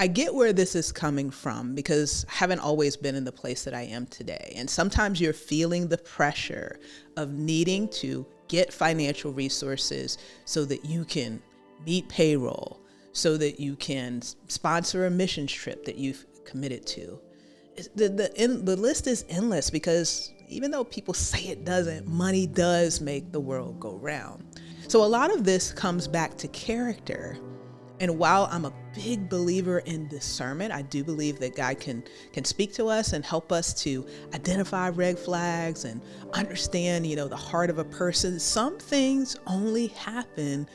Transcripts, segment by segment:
I get where this is coming from because I haven't always been in the place that I am today. And sometimes you're feeling the pressure of needing to get financial resources so that you can meet payroll, so that you can sponsor a missions trip that you've committed to. The list is endless because even though people say it doesn't, money does make the world go round. So a lot of this comes back to character. And while I'm a big believer in discernment, I do believe that God can speak to us and help us to identify red flags and understand, the heart of a person. Some things only happen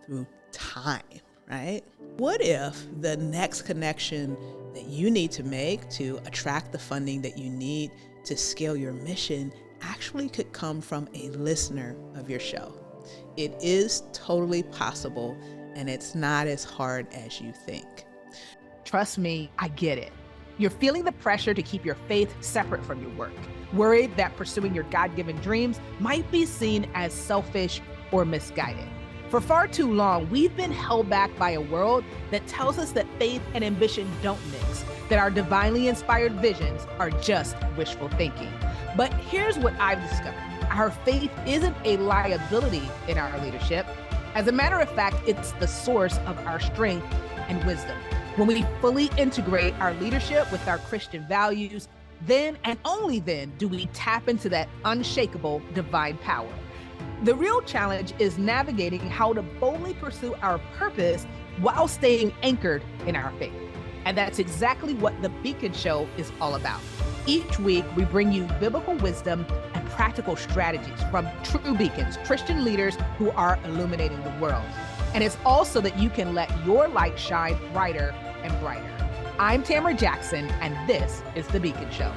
through time, right? What if the next connection that you need to make to attract the funding that you need to scale your mission actually could come from a listener of your show? It is totally possible, and it's not as hard as you think. Trust me, I get it. You're feeling the pressure to keep your faith separate from your work, worried that pursuing your God-given dreams might be seen as selfish or misguided. For far too long, we've been held back by a world that tells us that faith and ambition don't mix, that our divinely inspired visions are just wishful thinking. But here's what I've discovered. Our faith isn't a liability in our leadership. As a matter of fact, it's the source of our strength and wisdom. When we fully integrate our leadership with our Christian values, then and only then do we tap into that unshakable divine power. The real challenge is navigating how to boldly pursue our purpose while staying anchored in our faith. And that's exactly what the Beacon Show is all about. Each week, we bring you biblical wisdom and practical strategies from true beacons, Christian leaders who are illuminating the world. And it's also that you can let your light shine brighter and brighter. I'm Tamara Jackson, and this is The Beacon Show.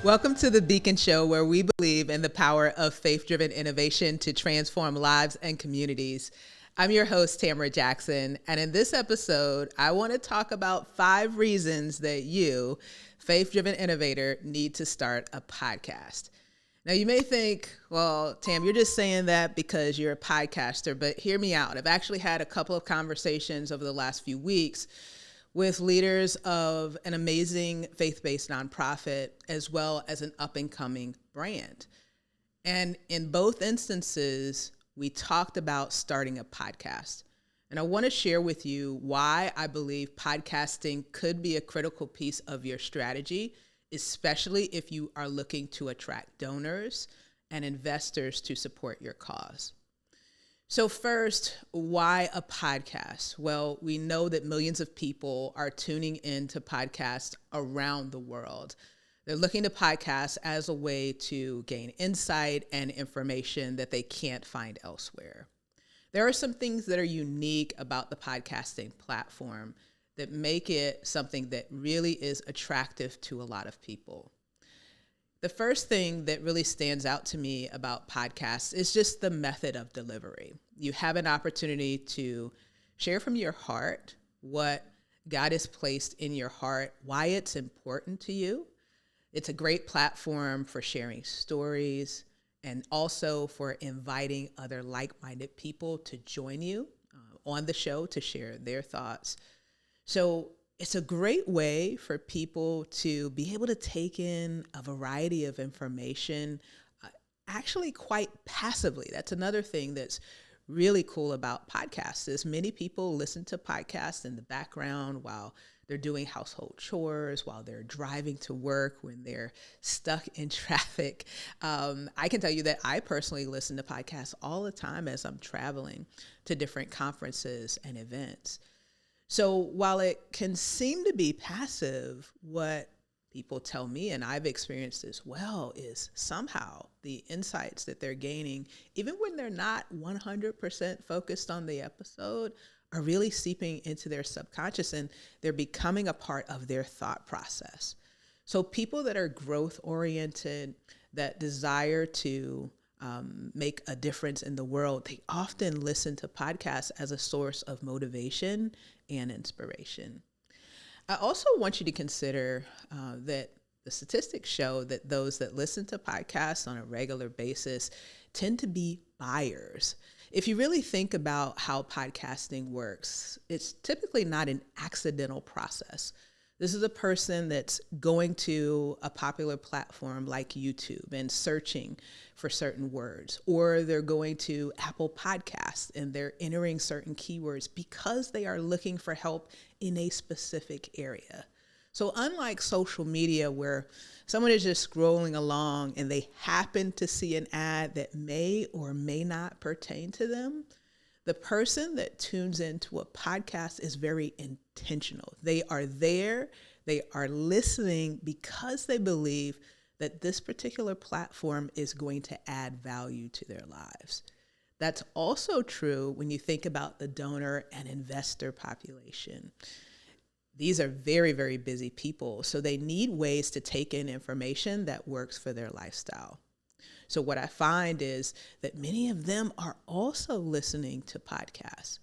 Welcome to The Beacon Show, where we believe in the power of faith-driven innovation to transform lives and communities. I'm your host, Tamara Jackson, and in this episode, I want to talk about 5 reasons that you, faith-driven innovator, need to start a podcast. Now, you may think, well, Tam, you're just saying that because you're a podcaster, but hear me out. I've actually had a couple of conversations over the last few weeks with leaders of an amazing faith-based nonprofit, as well as an up-and-coming brand. And in both instances, we talked about starting a podcast. And I want to share with you why I believe podcasting could be a critical piece of your strategy, especially if you are looking to attract donors and investors to support your cause. So first, why a podcast? Well, we know that millions of people are tuning into podcasts around the world. They're looking to podcasts as a way to gain insight and information that they can't find elsewhere. There are some things that are unique about the podcasting platform that make it something that really is attractive to a lot of people. The first thing that really stands out to me about podcasts is just the method of delivery. You have an opportunity to share from your heart what God has placed in your heart, why it's important to you. It's a great platform for sharing stories and also for inviting other like-minded people to join you on the show to share their thoughts. So it's a great way for people to be able to take in a variety of information, actually quite passively. That's another thing that's really cool about podcasts is many people listen to podcasts in the background while they're doing household chores, while they're driving to work, when they're stuck in traffic. I can tell you that I personally listen to podcasts all the time as I'm traveling to different conferences and events. So while it can seem to be passive, what people tell me, and I've experienced as well, is somehow the insights that they're gaining, even when they're not 100% focused on the episode, are really seeping into their subconscious and they're becoming a part of their thought process. So people that are growth oriented, that desire to make a difference in the world, they often listen to podcasts as a source of motivation and inspiration. I also want you to consider that The statistics show that those that listen to podcasts on a regular basis tend to be buyers. If you really think about how podcasting works, it's typically not an accidental process. This is a person that's going to a popular platform like YouTube and searching for certain words, or they're going to Apple Podcasts and they're entering certain keywords because they are looking for help in a specific area. So unlike social media where someone is just scrolling along and they happen to see an ad that may or may not pertain to them, the person that tunes into a podcast is very intentional. They are there, they are listening because they believe that this particular platform is going to add value to their lives. That's also true when you think about the donor and investor population. These are very, very busy people, so they need ways to take in information that works for their lifestyle. So what I find is that many of them are also listening to podcasts.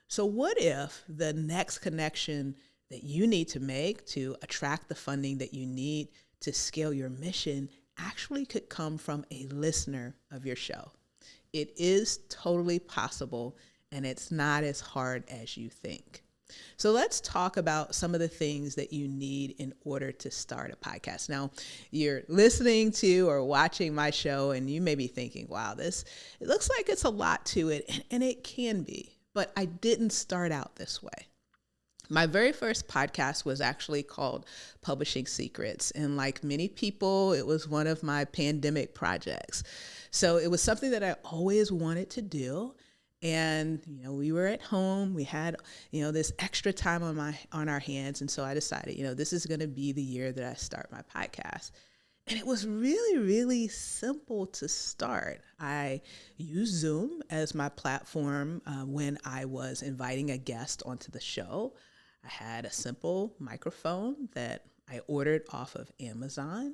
So what if the next connection that you need to make to attract the funding that you need to scale your mission actually could come from a listener of your show? It is totally possible, and it's not as hard as you think. So let's talk about some of the things that you need in order to start a podcast. Now, you're listening to or watching my show, and you may be thinking, wow, it looks like it's a lot to it, and it can be, but I didn't start out this way. My very first podcast was actually called Publishing Secrets, and like many people, it was one of my pandemic projects. So it was something that I always wanted to do. And, we were at home, we had, this extra time on our hands. And so I decided, this is going to be the year that I start my podcast. And it was really, really simple to start. I used Zoom as my platform when I was inviting a guest onto the show. I had a simple microphone that I ordered off of Amazon.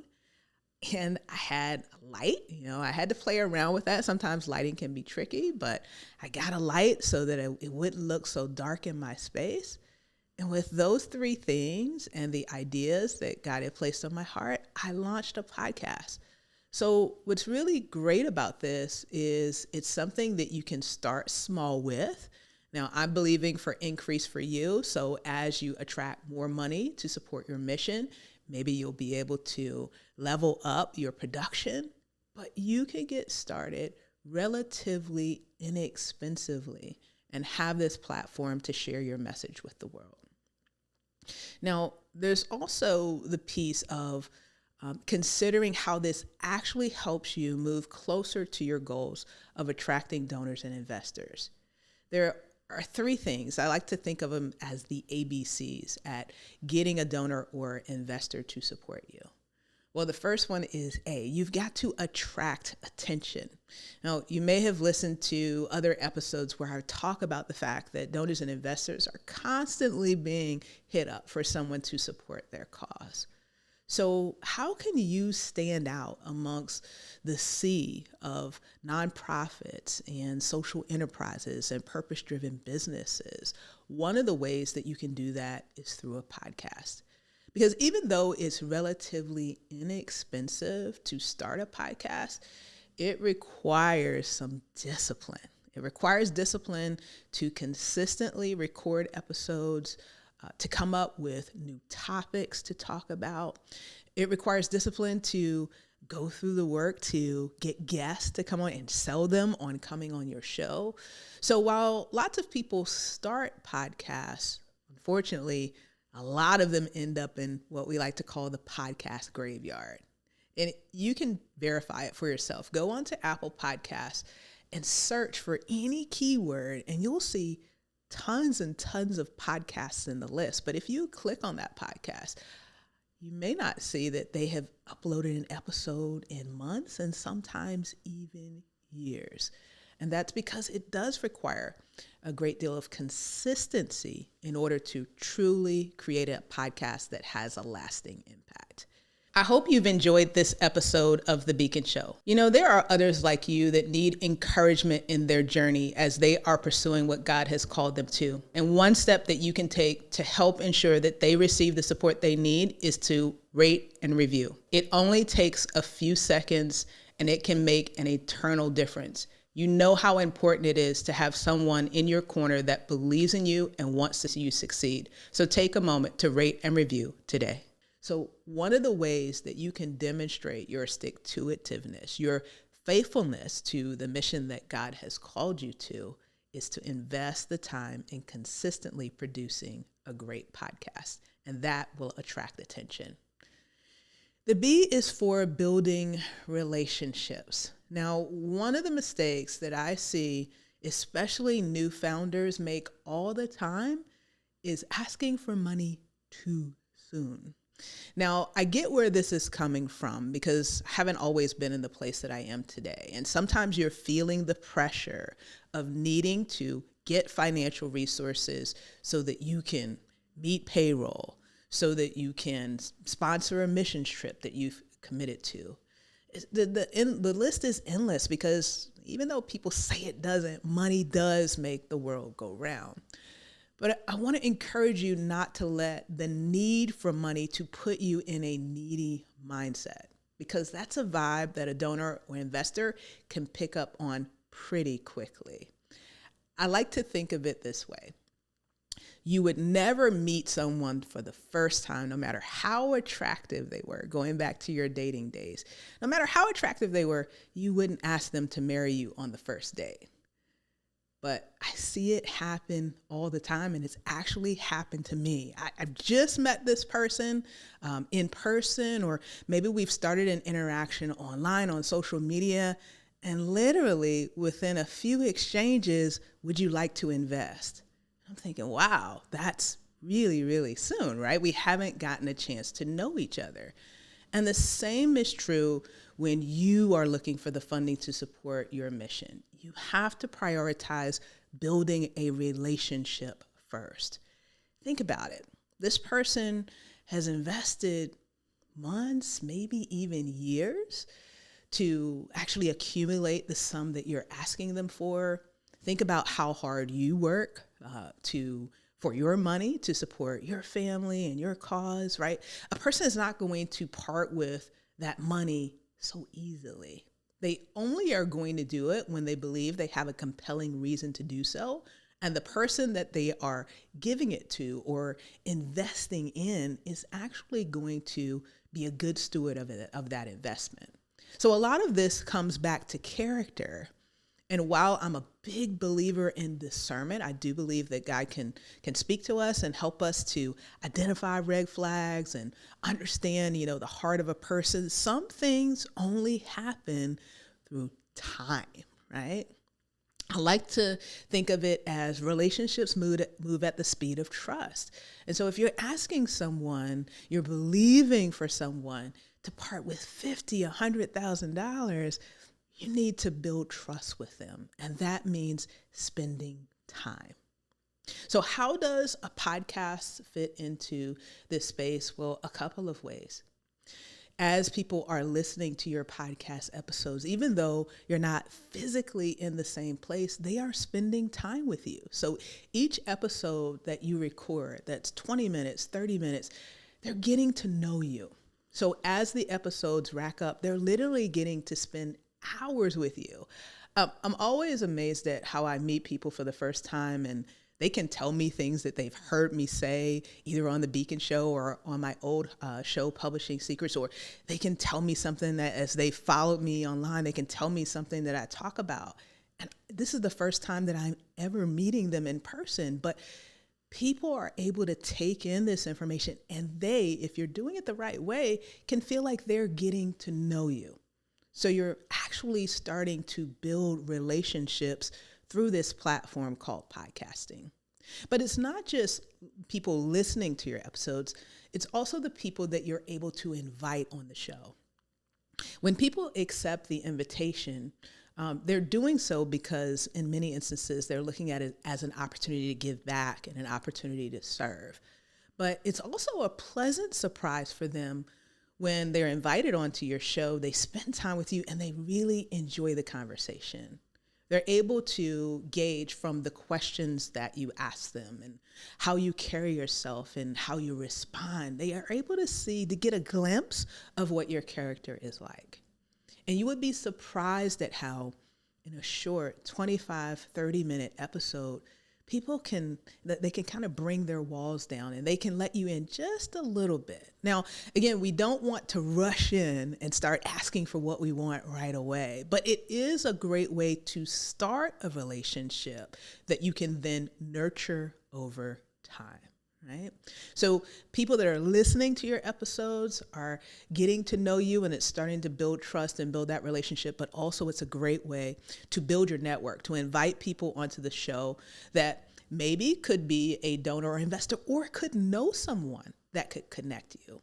And I had a light, I had to play around with that. Sometimes lighting can be tricky, but I got a light so that it wouldn't look so dark in my space. And with those three things and the ideas that God had placed on my heart, I launched a podcast. So what's really great about this is it's something that you can start small with. Now, I'm believing for increase for you. So as you attract more money to support your mission, maybe you'll be able to level up your production, but you can get started relatively inexpensively and have this platform to share your message with the world. Now, there's also the piece of considering how this actually helps you move closer to your goals of attracting donors and investors. There are three things. I like to think of them as the ABCs at getting a donor or investor to support you. Well, the first one is A, you've got to attract attention. Now, you may have listened to other episodes where I talk about the fact that donors and investors are constantly being hit up for someone to support their cause. So how can you stand out amongst the sea of nonprofits and social enterprises and purpose-driven businesses? One of the ways that you can do that is through a podcast. Because even though it's relatively inexpensive to start a podcast, it requires some discipline. It requires discipline to consistently record episodes, to come up with new topics to talk about. It requires discipline to go through the work to get guests to come on and sell them on coming on your show. So while lots of people start podcasts, unfortunately, a lot of them end up in what we like to call the podcast graveyard. And you can verify it for yourself. Go onto Apple Podcasts and search for any keyword, and you'll see tons and tons of podcasts in the list. But if you click on that podcast, you may not see that they have uploaded an episode in months and sometimes even years. And that's because it does require a great deal of consistency in order to truly create a podcast that has a lasting impact. I hope you've enjoyed this episode of The Beacon Show. There are others like you that need encouragement in their journey as they are pursuing what God has called them to. And one step that you can take to help ensure that they receive the support they need is to rate, and review. It only takes a few seconds and it can make an eternal difference. You know how important it is to have someone in your corner that believes in you and wants to see you succeed. So take a moment to rate and review today. So one of the ways that you can demonstrate your stick-to-itiveness, your faithfulness to the mission that God has called you to, is to invest the time in consistently producing a great podcast, and that will attract attention. The B is for building relationships. Now, one of the mistakes that I see, especially new founders make all the time, is asking for money too soon. Now, I get where this is coming from because I haven't always been in the place that I am today. And sometimes you're feeling the pressure of needing to get financial resources so that you can meet payroll, so that you can sponsor a missions trip that you've committed to. The list is endless because even though people say it doesn't, money does make the world go round. But I want to encourage you not to let the need for money to put you in a needy mindset, because that's a vibe that a donor or investor can pick up on pretty quickly. I like to think of it this way. You would never meet someone for the first time, no matter how attractive they were, going back to your dating days. No matter how attractive they were, you wouldn't ask them to marry you on the first date. But I see it happen all the time, and it's actually happened to me. I've just met this person in person, or maybe we've started an interaction online on social media, and literally within a few exchanges, would you like to invest? I'm thinking, wow, that's really, really soon, right? We haven't gotten a chance to know each other. And the same is true when you are looking for the funding to support your mission. You have to prioritize building a relationship first. Think about it. This person has invested months, maybe even years, to actually accumulate the sum that you're asking them for. Think about how hard you work for your money to support your family and your cause, right? A person is not going to part with that money so easily. They only are going to do it when they believe they have a compelling reason to do so. And the person that they are giving it to or investing in is actually going to be a good steward of that investment. So a lot of this comes back to character. And while I'm a big believer in discernment, I do believe that God can speak to us and help us to identify red flags and understand, the heart of a person. Some things only happen through time, right? I like to think of it as relationships move at the speed of trust. And so if you're asking someone, you're believing for someone to part with $50,000, $100,000, you need to build trust with them. And that means spending time. So how does a podcast fit into this space? Well, a couple of ways. As people are listening to your podcast episodes, even though you're not physically in the same place, they are spending time with you. So each episode that you record, that's 20 minutes, 30 minutes, they're getting to know you. So as the episodes rack up, they're literally getting to spend hours with you. I'm always amazed at how I meet people for the first time and they can tell me things that they've heard me say either on the Beacon Show or on my old show, Publishing Secrets, or they can tell me something that as they followed me online, they can tell me something that I talk about. And this is the first time that I'm ever meeting them in person, but people are able to take in this information and they, if you're doing it the right way, can feel like they're getting to know you. So you're actually starting to build relationships through this platform called podcasting. But it's not just people listening to your episodes, it's also the people that you're able to invite on the show. When people accept the invitation, they're doing so because in many instances, they're looking at it as an opportunity to give back and an opportunity to serve. But it's also a pleasant surprise for them when they're invited onto your show, they spend time with you and they really enjoy the conversation. They're able to gauge from the questions that you ask them and how you carry yourself and how you respond. They are able to get a glimpse of what your character is like. And you would be surprised at how in a short 25, 30-minute episode, they can kind of bring their walls down and they can let you in just a little bit. Now, again, we don't want to rush in and start asking for what we want right away, but it is a great way to start a relationship that you can then nurture over time. Right? So people that are listening to your episodes are getting to know you, and it's starting to build trust and build that relationship. But also it's a great way to build your network, to invite people onto the show that maybe could be a donor or investor or could know someone that could connect you.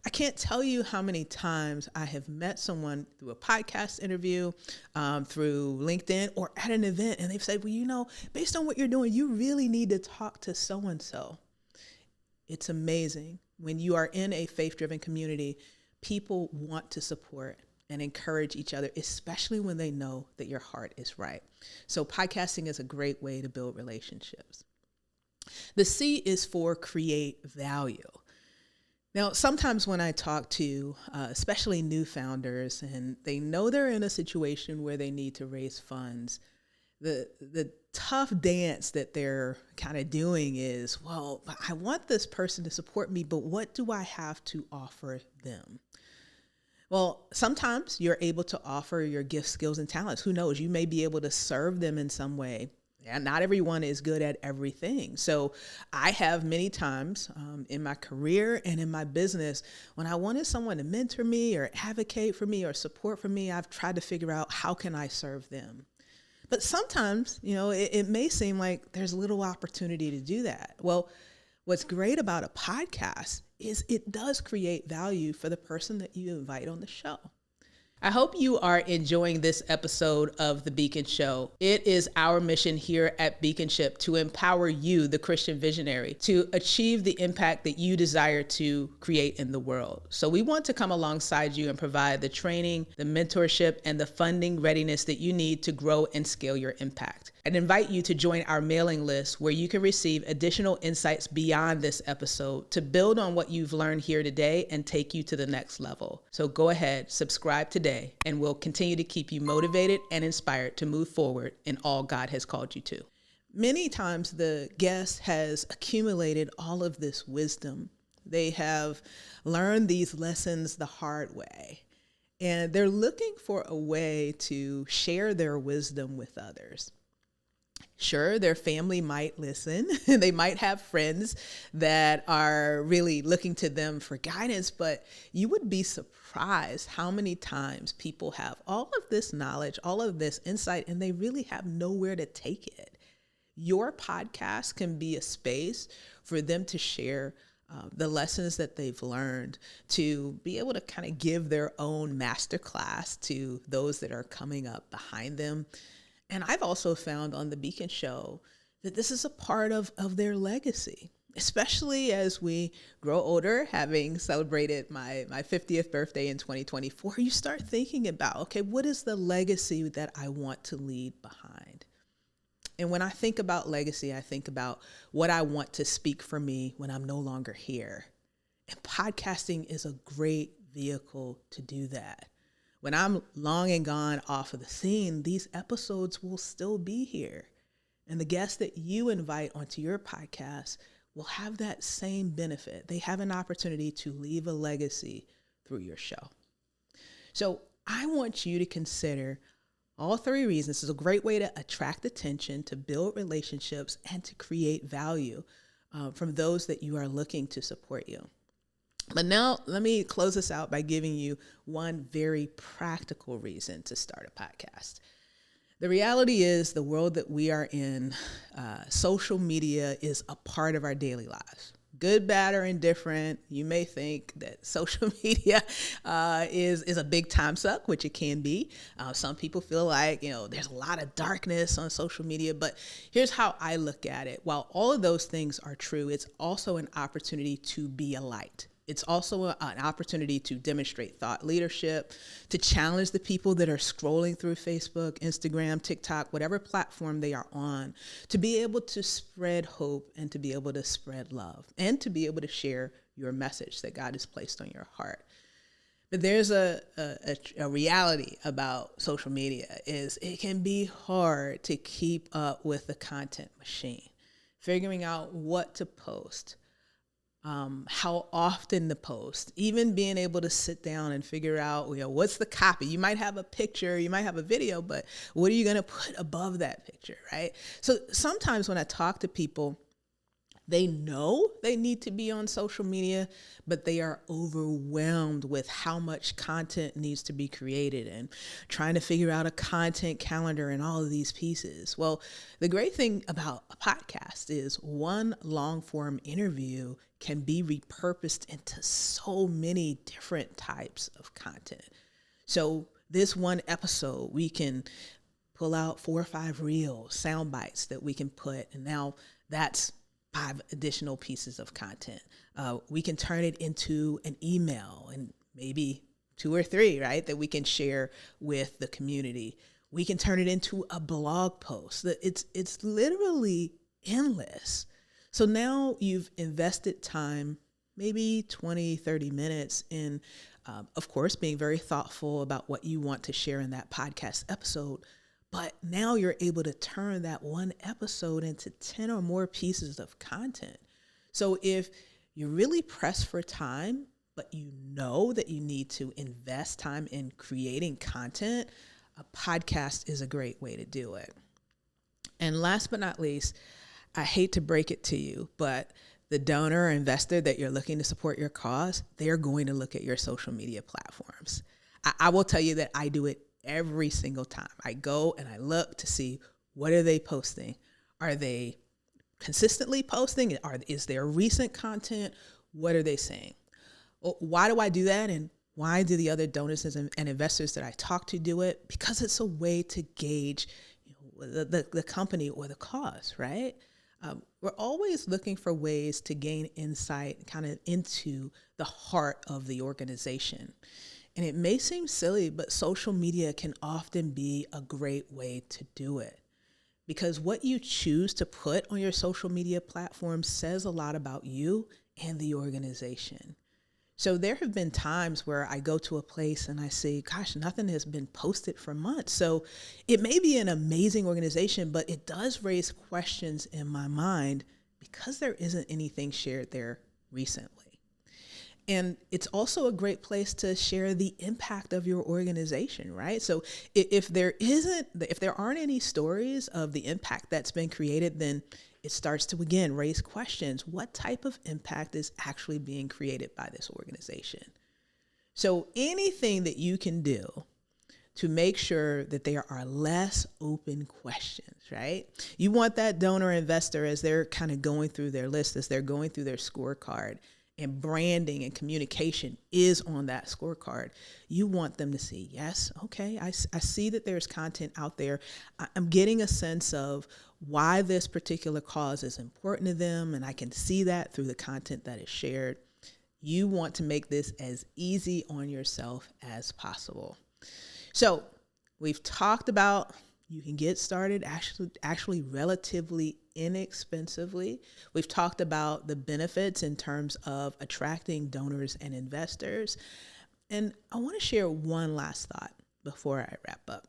I can't tell you how many times I have met someone through a podcast interview, through LinkedIn, or at an event, and they've said, well, based on what you're doing, you really need to talk to so-and-so. It's amazing. When you are in a faith-driven community, people want to support and encourage each other, especially when they know that your heart is right. So podcasting is a great way to build relationships. The C is for create value. Now, sometimes when I talk to especially new founders and they know they're in a situation where they need to raise funds, the tough dance that they're kind of doing is, well, I want this person to support me, but what do I have to offer them? Well, sometimes you're able to offer your gifts, skills, and talents. Who knows? You may be able to serve them in some way. And not everyone is good at everything. So I have many times in my career and in my business, when I wanted someone to mentor me or advocate for me or support for me, I've tried to figure out how can I serve them. But sometimes, it may seem like there's little opportunity to do that. Well, what's great about a podcast is it does create value for the person that you invite on the show. I hope you are enjoying this episode of The Beacon Show. It is our mission here at Beaconship to empower you, the Christian visionary, to achieve the impact that you desire to create in the world. So we want to come alongside you and provide the training, the mentorship, and the funding readiness that you need to grow and scale your impact. I'd invite you to join our mailing list where you can receive additional insights beyond this episode to build on what you've learned here today and take you to the next level. So go ahead, subscribe today, and we'll continue to keep you motivated and inspired to move forward in all God has called you to. Many times the guest has accumulated all of this wisdom. They have learned these lessons the hard way, and they're looking for a way to share their wisdom with others. Sure, their family might listen. They might have friends that are really looking to them for guidance, but you would be surprised how many times people have all of this knowledge, all of this insight, and they really have nowhere to take it. Your podcast can be a space for them to share the lessons that they've learned, to be able to kind of give their own masterclass to those that are coming up behind them. And I've also found on the Beacon Show that this is a part of their legacy, especially as we grow older, having celebrated my 50th birthday in 2024, you start thinking about, okay, what is the legacy that I want to leave behind? And when I think about legacy, I think about what I want to speak for me when I'm no longer here. And podcasting is a great vehicle to do that. When I'm long and gone off of the scene, these episodes will still be here. And the guests that you invite onto your podcast will have that same benefit. They have an opportunity to leave a legacy through your show. So I want you to consider all three reasons. This is a great way to attract attention, to build relationships, and to create value from those that you are looking to support you. But now let me close this out by giving you one very practical reason to start a podcast. The reality is the world that we are in, social media is a part of our daily lives. Good, bad, or indifferent, you may think that social media is a big time suck, which it can be. Some people feel like, there's a lot of darkness on social media, but here's how I look at it. While all of those things are true, it's also an opportunity to be a light. It's also an opportunity to demonstrate thought leadership, to challenge the people that are scrolling through Facebook, Instagram, TikTok, whatever platform they are on, to be able to spread hope and to be able to spread love and to be able to share your message that God has placed on your heart. But there's a reality about social media is it can be hard to keep up with the content machine, figuring out what to post, how often to post, even being able to sit down and figure out, what's the copy? You might have a picture, you might have a video, but what are you going to put above that picture, right? So sometimes when I talk to people, they know they need to be on social media, but they are overwhelmed with how much content needs to be created and trying to figure out a content calendar and all of these pieces. Well, the great thing about a podcast is one long form interview can be repurposed into so many different types of content. So this one episode, we can pull out 4 or 5 reels, sound bites that we can put, and now that's 5 additional pieces of content. We can turn it into an email and maybe 2 or 3, right, that we can share with the community. We can turn it into a blog post. It's literally endless. So now you've invested time, maybe 20, 30 minutes in, of course, being very thoughtful about what you want to share in that podcast episode. But now you're able to turn that one episode into 10 or more pieces of content. So if you're really pressed for time, but you know that you need to invest time in creating content, a podcast is a great way to do it. And last but not least, I hate to break it to you, but the donor or investor that you're looking to support your cause, they're going to look at your social media platforms. I will tell you that I do it every single time. I go and I look to see, what are they posting? Are they consistently posting? Is there recent content? What are they saying? Well, why do I do that? And why do the other donors and investors that I talk to do it? Because it's a way to gauge the company or the cause, right? We're always looking for ways to gain insight kind of into the heart of the organization. And it may seem silly, but social media can often be a great way to do it, because what you choose to put on your social media platform says a lot about you and the organization. So there have been times where I go to a place and I say, gosh, nothing has been posted for months. So it may be an amazing organization, but it does raise questions in my mind because there isn't anything shared there recently. And it's also a great place to share the impact of your organization, right? So if there aren't any stories of the impact that's been created, then it starts to, again, raise questions. What type of impact is actually being created by this organization? So anything that you can do to make sure that there are less open questions, right? You want that donor investor, as they're kind of going through their list, as they're going through their scorecard, and branding and communication is on that scorecard. You want them to see, yes, okay, I see that there's content out there. I'm getting a sense of why this particular cause is important to them, and I can see that through the content that is shared. You want to make this as easy on yourself as possible. So we've talked about you can get started actually relatively inexpensively. We've talked about the benefits in terms of attracting donors and investors. And I want to share one last thought before I wrap up.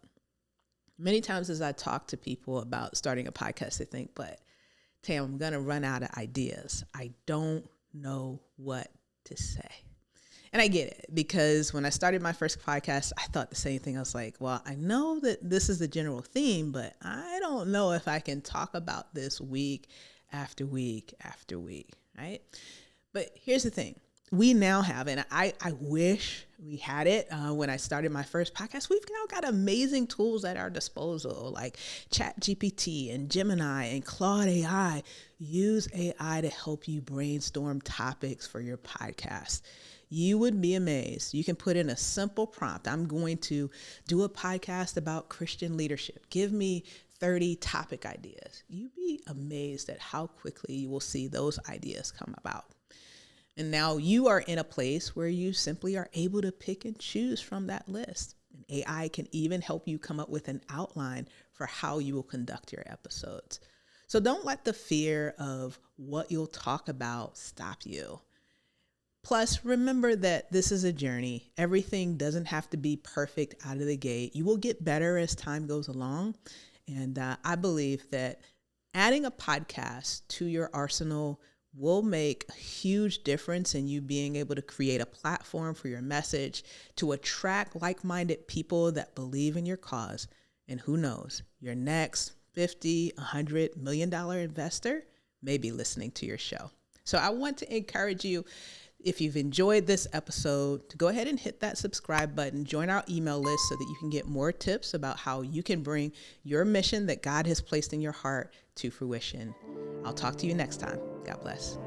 Many times as I talk to people about starting a podcast, they think, but Tam, I'm going to run out of ideas. I don't know what to say. And I get it, because when I started my first podcast, I thought the same thing. I was like, well, I know that this is the general theme, but I don't know if I can talk about this week after week after week, right? But here's the thing. We now have, and I wish we had it when I started my first podcast, we've now got amazing tools at our disposal, like ChatGPT and Gemini and Claude AI. Use AI to help you brainstorm topics for your podcast. You would be amazed. You can put in a simple prompt. I'm going to do a podcast about Christian leadership. Give me 30 topic ideas. You'd be amazed at how quickly you will see those ideas come about. And now you are in a place where you simply are able to pick and choose from that list. And AI can even help you come up with an outline for how you will conduct your episodes. So don't let the fear of what you'll talk about stop you. Plus, remember that this is a journey. Everything doesn't have to be perfect out of the gate. You will get better as time goes along. And I believe that adding a podcast to your arsenal will make a huge difference in you being able to create a platform for your message, to attract like-minded people that believe in your cause. And who knows, your next $50, $100 million investor may be listening to your show. So I want to encourage you, if you've enjoyed this episode, to go ahead and hit that subscribe button, join our email list so that you can get more tips about how you can bring your mission that God has placed in your heart to fruition. I'll talk to you next time. God bless.